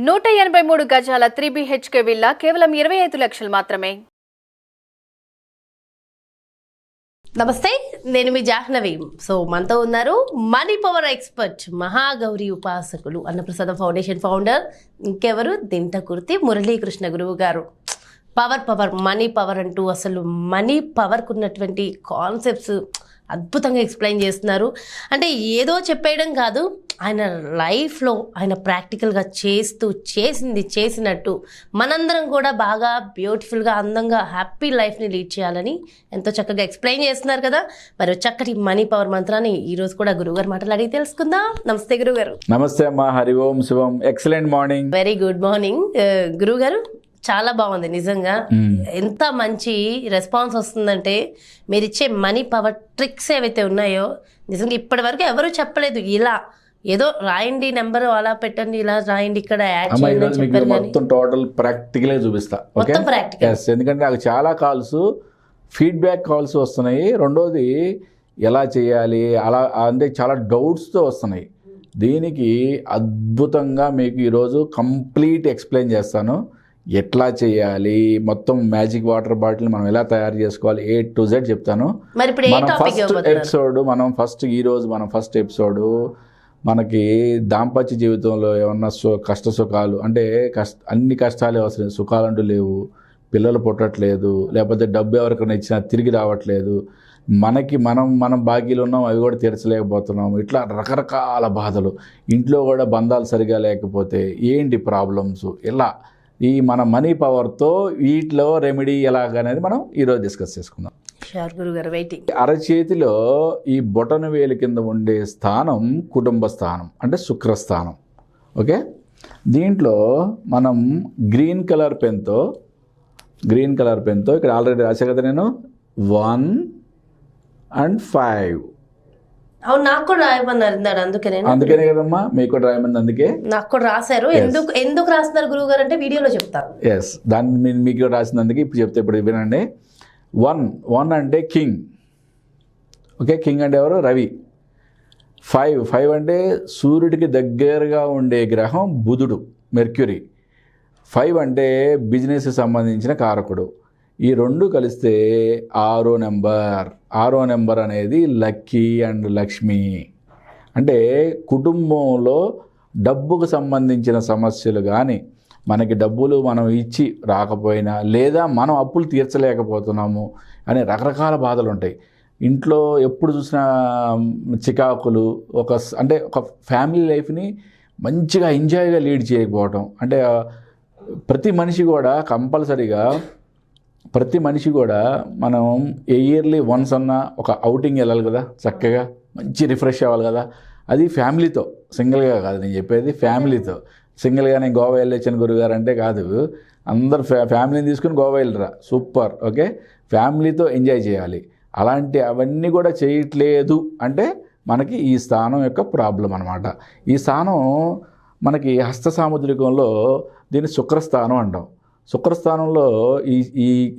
183 గజాల 3 BHK villa కేవలం 25 లక్షలు మాత్రమే. నమస్తే, నేను మీ జాహ్నవి. సో మనతో ఉన్నారు మనీ పవర్ ఎక్స్పర్ట్, మహాగౌరి ఉపాసకులు, అన్నప్రసాదం ఫౌండేషన్ ఫౌండర్, ఇంకెవరు, దింటకుర్తి మురళీకృష్ణ గురువు గారు. పవర్ మనీ పవర్ అంటూ అసలు మనీ పవర్కు ఉన్నటువంటి కాన్సెప్ట్స్ అద్భుతంగా ఎక్స్ప్లెయిన్ చేస్తున్నారు. అంటే ఏదో చెప్పేయడం కాదు, ఆయన లైఫ్లో ఆయన ప్రాక్టికల్గా చేసినట్టు మనందరం కూడా బాగా బ్యూటిఫుల్గా, అందంగా, హ్యాపీ లైఫ్ని లీడ్ చేయాలని ఎంతో చక్కగా ఎక్స్ప్లెయిన్ చేస్తున్నారు కదా. మరి చక్కటి మనీ పవర్ మంత్రాన్ని ఈరోజు కూడా గురువుగారు మాట్లాడి తెలుసుకుందాం. నమస్తే గురువుగారు. నమస్తే అమ్మా. హరి ఓం శివం. Excellent morning. Very good morning గురువుగారు. చాలా బాగుంది నిజంగా. ఎంత మంచి రెస్పాన్స్ వస్తుందంటే మీరు ఇచ్చే మనీ పవర్ ట్రిక్స్ ఏవైతే ఉన్నాయో నిజంగా ఇప్పటి వరకు ఎవరు చెప్పలేదు. ఇలా ఏదో రాయండి నెంబర్ అలా పెట్టండి, ఇలా రాయండి, ఇక్కడ యాడ్ చేయండి. మొత్తం టోటల్ ప్రాక్టికల్ చూపిస్తా. మొత్తం ప్రాక్టికల్. ఎందుకంటే నాకు చాలా కాల్స్, ఫీడ్బ్యాక్ కాల్స్ వస్తున్నాయి. రెండోది ఎలా చేయాలి అలా అంటే చాలా డౌట్స్తో వస్తున్నాయి. దీనికి అద్భుతంగా మీకు ఈరోజు కంప్లీట్ ఎక్స్ప్లెయిన్ చేస్తాను. ఎట్లా చేయాలి, మొత్తం మ్యాజిక్ వాటర్ బాటిల్ మనం ఎలా తయారు చేసుకోవాలి, A to Z చెప్తాను. ఈరోజు మనం ఫస్ట్ ఎపిసోడ్ మనకి దాంపత్య జీవితంలో ఏమన్నా కష్ట సుఖాలు అంటే అన్ని కష్టాలే వస్తున్నాయి, సుఖాలంటూ లేవు, పిల్లలు పుట్టట్లేదు, లేకపోతే డబ్బు ఎవరికైనా ఇచ్చినా తిరిగి రావట్లేదు, మనం బాకీలు ఉన్నాం, అవి కూడా తీర్చలేకపోతున్నాం, ఇట్లా రకరకాల బాధలు, ఇంట్లో కూడా బంధాలు సరిగా లేకపోతే ఏంటి ప్రాబ్లమ్స్, ఇలా ఈ మన మనీ పవర్తో వీటిలో రెమెడీ ఎలాగనేది మనం ఈరోజు డిస్కస్ చేసుకుందాం. అరచేతిలో ఈ బొటన వేలు కింద ఉండే స్థానం కుటుంబ స్థానం, అంటే శుక్రస్థానం. ఓకే, దీంట్లో మనం గ్రీన్ కలర్ పెన్తో ఇక్కడ ఆల్రెడీ రాసా కదా నేను 1 and 5. అవును, నాకు కూడా రాయమన్నారు అందుకనే కదమ్మా మీకు కూడా రాయమని. అందుకే నాకు కూడా రాశారు. ఎందుకు రాస్తున్నారు గురువు గారు అంటే వీడియోలో చెప్తాను. ఎస్, దాన్ని మీకు రాసినందుకు ఇప్పుడు చెప్తే ఇప్పుడు వినండి. 1 అంటే కింగ్. ఓకే, కింగ్ అంటే ఎవరు? రవి. 5 అంటే సూర్యుడికి దగ్గరగా ఉండే గ్రహం బుధుడు, మెర్క్యూరీ. 5 అంటే బిజినెస్కి సంబంధించిన కారకుడు. ఈ రెండు కలిస్తే 6వ నెంబర్ అనేది లక్కీ అండ్ లక్ష్మి. అంటే కుటుంబంలో డబ్బుకు సంబంధించిన సమస్యలు కానీ, మనకి డబ్బులు మనం ఇచ్చి రాకపోయినా, లేదా మనం అప్పులు తీర్చలేకపోతున్నాము అనే రకరకాల బాధలు ఉంటాయి. ఇంట్లో ఎప్పుడు చూసినా చికాకులు, ఒక ఫ్యామిలీ లైఫ్ని మంచిగా ఎంజాయ్గా లీడ్ చేయకపోవటం. అంటే ప్రతి మనిషి కూడా మనం ఇయర్లీ వన్స్ అన్నా ఒక అవుటింగ్ వెళ్ళాలి కదా, చక్కగా మంచి రిఫ్రెష్ అవ్వాలి కదా. అది ఫ్యామిలీతో, సింగిల్గా కాదు నేను చెప్పేది, ఫ్యామిలీతో. సింగిల్గా నేను గోవా వెళ్ళొచ్చాను గురుగారు అంటే కాదు, అందరు ఫ్యామిలీని తీసుకుని గోవా వెళ్ళరా, సూపర్. ఓకే, ఫ్యామిలీతో ఎంజాయ్ చేయాలి. అవన్నీ కూడా చేయట్లేదు అంటే మనకి ఈ స్థానం యొక్క ప్రాబ్లం అనమాట. ఈ స్థానం మనకి హస్త సాముద్రికంలో దీన్ని శుక్రస్థానం అంటాం. శుక్రస్థానంలో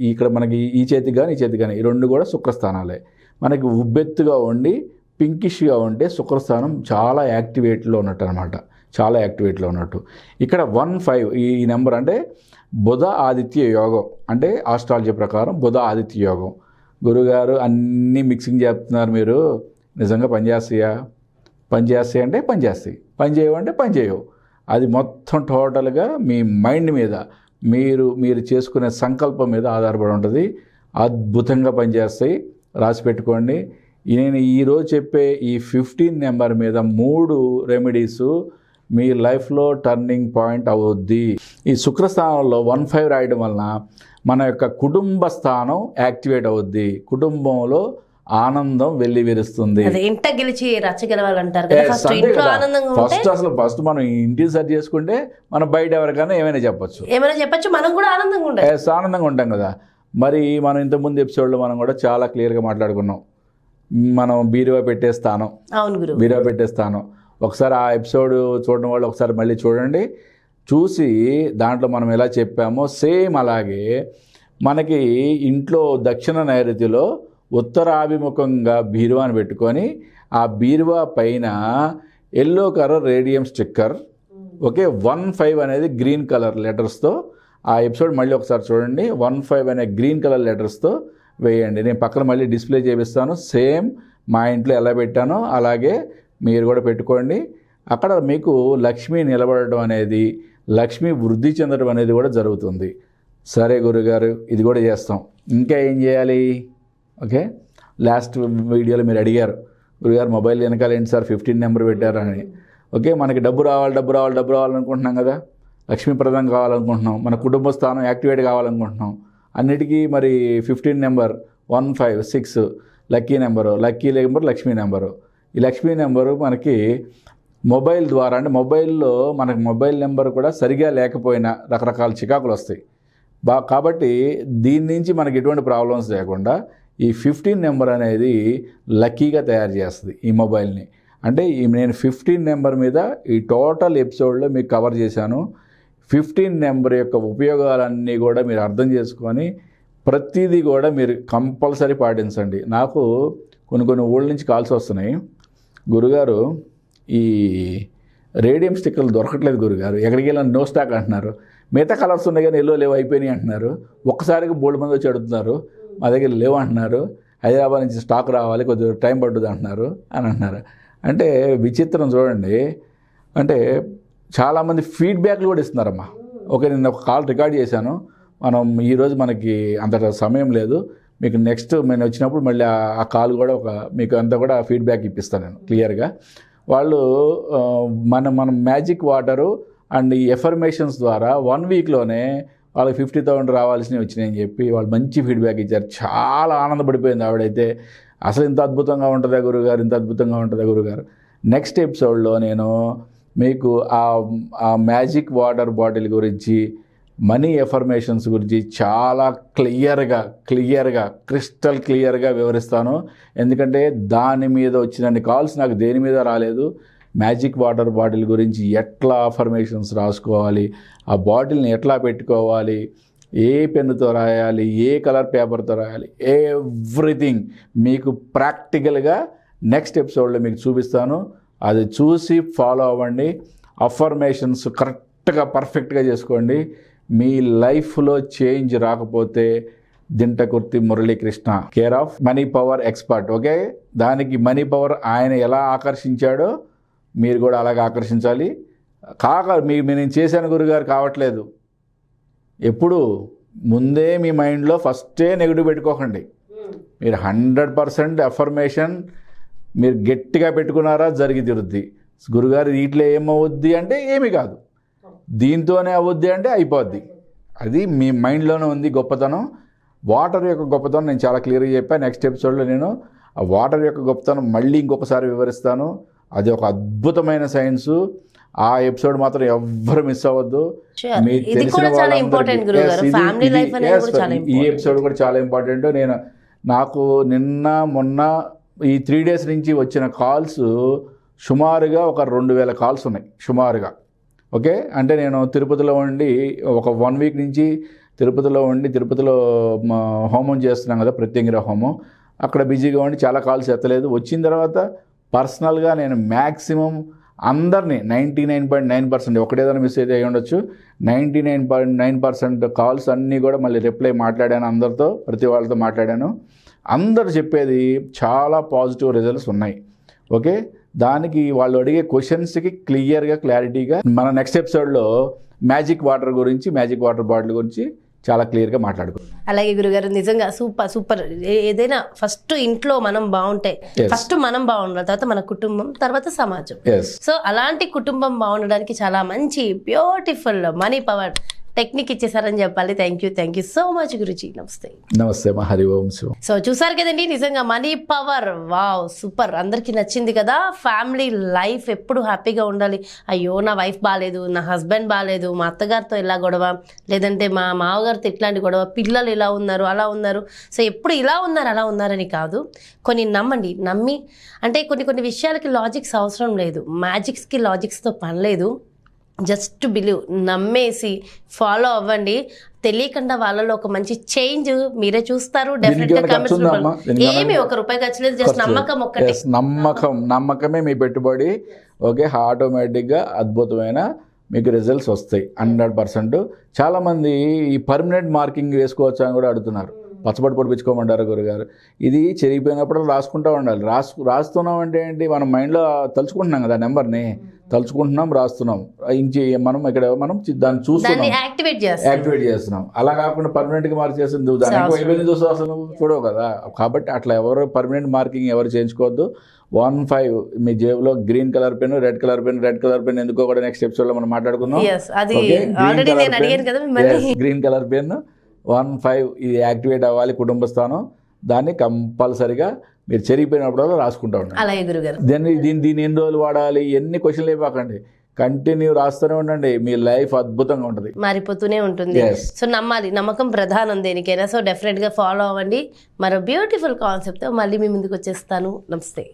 ఇక్కడ మనకి ఈ చేతి కానీ ఈ రెండు కూడా శుక్రస్థానాలే. మనకి ఉబ్బెత్తుగా ఉండి పింకిష్గా ఉంటే శుక్రస్థానం చాలా యాక్టివేట్లో ఉన్నట్టు అనమాట, చాలా యాక్టివేట్లో ఉన్నట్టు. ఇక్కడ 1, 5 ఈ నెంబర్ అంటే బుధ ఆదిత్య యోగం, అంటే ఆస్ట్రాలజీ ప్రకారం బుధ ఆదిత్య యోగం. గురుగారు అన్నీ మిక్సింగ్ చేస్తున్నారు మీరు, నిజంగా పనిచేస్తాయి అంటే పనిచేస్తాయి, పని చేయవంటే పని చేయవు. అది మొత్తం టోటల్గా మీ మైండ్ మీద, మీరు చేసుకునే సంకల్పం మీద ఆధారపడి ఉంటుంది. అద్భుతంగా పనిచేస్తాయి, రాసి పెట్టుకోండి. నేను ఈరోజు చెప్పే ఈ 15 నెంబర్ మీద 3 రెమెడీస్ మీ లైఫ్లో టర్నింగ్ పాయింట్ అవుద్ది. ఈ శుక్రస్థానంలో 1, 5 రాయడం వలన మన యొక్క కుటుంబ స్థానం యాక్టివేట్ అవుద్ది, కుటుంబంలో ఆనందం వెల్లివిరుస్తుంది. ఫస్ట్ మనం ఇంటిని సెర్చ్ చేసుకుంటే మనం బయట ఎవరికైనా ఏమైనా చెప్పచ్చు, మనం కూడా ఆనందంగా ఉంటాం కదా. మరి మనం ఇంతకుముందు ఎపిసోడ్లో మనం కూడా చాలా క్లియర్గా మాట్లాడుకున్నాం, మనం బీరువా పెట్టే స్థానం. ఒకసారి ఆ ఎపిసోడ్ చూడడం వాళ్ళు ఒకసారి మళ్ళీ చూసి దాంట్లో మనం ఎలా చెప్పామో సేమ్ అలాగే మనకి ఇంట్లో దక్షిణ నైరుతిలో ఉత్తరాభిముఖంగా బీరువాని పెట్టుకొని, ఆ బీరువా పైన yellow colour radium sticker okay 15 అనేది గ్రీన్ కలర్ లెటర్స్తో ఆ ఎపిసోడ్ మళ్ళీ ఒకసారి చూడండి. 15 అనే గ్రీన్ కలర్ లెటర్స్తో వేయండి. నేను పక్కన మళ్ళీ డిస్ప్లే చేపిస్తాను. సేమ్ మా ఇంట్లో ఎలా పెట్టానో అలాగే మీరు కూడా పెట్టుకోండి. అక్కడ మీకు లక్ష్మి నిలబడడం అనేది, లక్ష్మి వృద్ధి చెందడం అనేది కూడా జరుగుతుంది. సరే గురుగారు, ఇది కూడా చేస్తాం. ఇంకా ఏం చేయాలి? ఓకే, లాస్ట్ వీడియోలో మీరు అడిగారు, గురుగారు మొబైల్ వెనకాల ఏంటి సార్ 15 నెంబర్ పెట్టారని. ఓకే, మనకి డబ్బు రావాలనుకుంటున్నాం కదా, లక్ష్మీప్రదం కావాలనుకుంటున్నాం, మన కుటుంబ స్థానం యాక్టివేట్ కావాలనుకుంటున్నాం. అన్నిటికీ మరి 15 number 156 lucky number, Lakshmi number. ఈ లక్ష్మీ నెంబరు మనకి మొబైల్ ద్వారా, అంటే మొబైల్లో మనకి మొబైల్ నెంబర్ కూడా సరిగా లేకపోయినా రకరకాల చికాకులు వస్తాయి. కాబట్టి దీని నుంచి మనకి ఎటువంటి ప్రాబ్లమ్స్ లేకుండా ఈ 15 నెంబర్ అనేది లక్కీగా తయారు చేస్తుంది ఈ మొబైల్ని. అంటే నేను 15 నెంబర్ మీద ఈ టోటల్ ఎపిసోడ్లో మీకు కవర్ చేశాను. 15 నెంబర్ యొక్క ఉపయోగాలన్నీ కూడా మీరు అర్థం చేసుకొని ప్రతిదీ కూడా మీరు కంపల్సరీ పాటించండి. నాకు కొన్ని ఊళ్ళ నుంచి కాల్స్ వస్తున్నాయి, గురుగారు ఈ రేడియం స్టిక్కర్లు దొరకట్లేదు గురుగారు, ఎక్కడికి వెళ్ళినా నో స్టాక్ అంటున్నారు, మిగతా కలర్స్ ఉన్నాయి కానీ ఎల్లో లేవు అయిపోయినాయి అంటున్నారు, ఒక్కసారిగా బోల్డ్ మంది వచ్చి అడుగుతున్నారు, మా దగ్గర లేవు అంటున్నారు, హైదరాబాద్ నుంచి స్టాక్ రావాలి కొద్దిగా టైం పడుతుంది అంటున్నారు అని అంటున్నారు. అంటే విచిత్రం చూడండి. అంటే చాలామంది ఫీడ్బ్యాక్లు కూడా ఇస్తున్నారమ్మా. ఓకే, నేను ఒక కాల్ రికార్డ్ చేశాను, ఈరోజు మనకి అంత సమయం లేదు, మీకు నెక్స్ట్ నేను వచ్చినప్పుడు మళ్ళీ ఆ కాల్ కూడా మీకు అంతా కూడా ఫీడ్బ్యాక్ ఇప్పిస్తాను నేను క్లియర్గా. వాళ్ళు మనం మ్యాజిక్ వాటరు అండ్ ఈ ఎఫర్మేషన్స్ ద్వారా 1 వీక్లోనే వాళ్ళకి 50,000 రావాల్సినవి వచ్చినాయని చెప్పి వాళ్ళు మంచి ఫీడ్బ్యాక్ ఇచ్చారు. చాలా ఆనందపడిపోయింది ఆవిడైతే. అసలు ఇంత అద్భుతంగా ఉంటుందా గురుగారు. నెక్స్ట్ ఎపిసోడ్లో నేను మీకు ఆ మ్యాజిక్ వాటర్ బాటిల్ గురించి, మనీ ఎఫర్మేషన్స్ గురించి చాలా క్లియర్గా క్రిస్టల్ క్లియర్గా వివరిస్తాను. ఎందుకంటే దాని మీద వచ్చినన్ని కాల్స్ నాకు దేని మీద రాలేదు. మ్యాజిక్ వాటర్ బాటిల్ గురించి ఎట్లా అఫర్మేషన్స్ రాసుకోవాలి, ఆ బాటిల్ని ఎట్లా పెట్టుకోవాలి, ఏ పెన్నుతో రాయాలి, ఏ కలర్ పేపర్తో రాయాలి, ఎవ్రీథింగ్ మీకు ప్రాక్టికల్గా నెక్స్ట్ ఎపిసోడ్లో మీకు చూపిస్తాను. అది చూసి ఫాలో అవ్వండి. అఫర్మేషన్స్ కరెక్ట్గా పర్ఫెక్ట్గా చేసుకోండి. మీ లైఫ్లో చేంజ్ రాకపోతే Dintakurthi Muralikrishna, care of money power expert. Okay, దానికి మనీ పవర్ ఆయన ఎలా ఆకర్షించాడో మీరు కూడా అలాగే ఆకర్షించాలి. నేను చేశాను గురుగారు కావట్లేదు. ఎప్పుడు ముందే మీ మైండ్లో ఫస్టే నెగిటివ్ పెట్టుకోకండి. మీరు 100% అఫర్మేషన్ మీరు గట్టిగా పెట్టుకున్నారా జరిగి తీరుద్ది. గురుగారు వీటిలో ఏమవుద్ది అంటే ఏమీ కాదు, దీంతోనే అవుద్ది అంటే అయిపోద్ది. అది మీ మైండ్లోనే ఉంది గొప్పతనం. వాటర్ యొక్క గొప్పతనం నేను చాలా క్లియర్గా చెప్పాను. నెక్స్ట్ ఎపిసోడ్లో నేను ఆ వాటర్ యొక్క గొప్పతనం మళ్ళీ ఇంకొకసారి వివరిస్తాను. అది ఒక అద్భుతమైన సైన్సు. ఆ ఎపిసోడ్ మాత్రం ఎవ్వరు మిస్ అవ్వద్దు. మీకు తెలిసిన ఈ ఎపిసోడ్ కూడా చాలా ఇంపార్టెంట్. నాకు నిన్న మొన్న ఈ 3 days నుంచి వచ్చిన కాల్స్ సుమారుగా ఒక 2,000 కాల్స్ ఉన్నాయి సుమారుగా. ఓకే, అంటే నేను తిరుపతిలో ఉండి ఒక 1 వీక్ నుంచి తిరుపతిలో హోమం చేస్తున్నాం కదా, ప్రత్యంగిర హోమం. అక్కడ బిజీగా ఉండి చాలా కాల్స్ ఎత్తలేదు. వచ్చిన తర్వాత పర్సనల్గా నేను మ్యాక్సిమం అందరినీ 99.9%, ఒకటేదైనా మిస్ అయితే అయ్యి ఉండొచ్చు, 99.9% కాల్స్ అన్నీ కూడా మళ్ళీ రిప్లై మాట్లాడాను. అందరితో, ప్రతి వాళ్ళతో మాట్లాడాను. అందరు చెప్పేది చాలా పాజిటివ్ రిజల్ట్స్ ఉన్నాయి. ఓకే, దానికి వాళ్ళు అడిగే క్వశ్చన్స్కి క్లారిటీగా మన నెక్స్ట్ ఎపిసోడ్లో మ్యాజిక్ వాటర్ బాటిల్ గురించి చాలా క్లియర్గా మాట్లాడుకుందాం. అలాగే గురుగారు, నిజంగా సూపర్. ఏదైనా ఫస్ట్ ఇంట్లో మనం బాగుంటే, ఫస్ట్ మనం బాగుండాలి, తర్వాత మన కుటుంబం, తర్వాత సమాజం. సో అలాంటి కుటుంబం బాగుండడానికి చాలా మంచి బ్యూటిఫుల్ మనీ పవర్ టెక్నిక్ ఇచ్చేసారని చెప్పాలి. Thank you so much Guruji. నమస్తే హరి ఓం శివం. సో చూసారు కదండి, నిజంగా మనీ పవర్ వావ్ సూపర్. అందరికీ నచ్చింది కదా. ఫ్యామిలీ లైఫ్ ఎప్పుడు హ్యాపీగా ఉండాలి. అయ్యో నా వైఫ్ బాగాలేదు, నా హస్బెండ్ బాగాలేదు, మా అత్తగారితో ఇలా గొడవ, లేదంటే మా మామగారితో ఇట్లాంటి గొడవ, పిల్లలు ఇలా ఉన్నారు అలా ఉన్నారు. సో ఎప్పుడు ఇలా ఉన్నారు అలా ఉన్నారని కాదు, కొన్ని నమ్మి అంటే కొన్ని విషయాలకి లాజిక్స్ అవసరం లేదు, మ్యాజిక్స్కి లాజిక్స్తో పని లేదు. జస్ట్ బిలీవ్, నమ్మేసి ఫాలో అవ్వండి. తెలియకుండా వాళ్ళలో ఒక మంచి చేంజ్ మీరే చూస్తారు. డెఫినెట్గా ఏమి ₹1 ఖర్చు లేదు, జస్ట్ నమ్మకం ఒక్కటే. నమ్మకమే మీ పెట్టుబడి. ఓకే, ఆటోమేటిక్గా అద్భుతమైన మీకు రిజల్ట్స్ వస్తాయి 100%. చాలామంది ఈ పర్మనెంట్ మార్కింగ్ వేసుకోవచ్చా అని కూడా అడుగుతున్నారు. పచ్చబడి పొడిపించుకోమంటారు గురుగారు. ఇది చెరిగిపోయినప్పుడు రాసుకుంటూ ఉండాలి. రాస్తున్నాం అంటే ఏంటి, మనం మైండ్లో తలుచుకుంటున్నాం కదా, నెంబర్ని తలుచుకుంటున్నాం, రాస్తున్నాం. మనం దాన్ని చూస్తున్నాం, యాక్టివేట్ చేస్తున్నాం. అలా కాకుండా పర్మనెంట్గా మార్చేస్తుంది, నువ్వు దాని అయిపోయింది చూస్తావు, అసలు నువ్వు చూడవు కదా. కాబట్టి అట్లా ఎవరు పర్మనెంట్ మార్కింగ్ ఎవరు చేయించుకోవద్దు. 15 మీ జేబులో green colour pen, red colour pen ఎందుకో కూడా నెక్స్ట్ ఎపిసోడ్లో మనం మాట్లాడుకుందాం. గ్రీన్ కలర్ పెన్ 15 ఇది యాక్టివేట్ అవ్వాలి కుటుంబ స్థానం. దాన్ని కంపల్సరిగా మీరు చెరిగిపోయినప్పుడు రాసుకుంటా ఉండండి. అలాగే గురుగారు. దీన్ని ఎన్ని రోజులు వాడాలి, ఎన్ని క్వశ్చన్లు అయిపోకండి, కంటిన్యూ రాస్తూనే ఉండండి. మీ లైఫ్ అద్భుతంగా ఉంటుంది, మారిపోతూనే ఉంటుంది. సో నమ్మాలి, నమ్మకం ప్రధానం దేనికైనా. సో డెఫినెట్గా ఫాలో అవ్వండి. మరో బ్యూటిఫుల్ కాన్సెప్ట్తో మళ్ళీ మీ ముందుకు వచ్చేస్తాను. నమస్తే.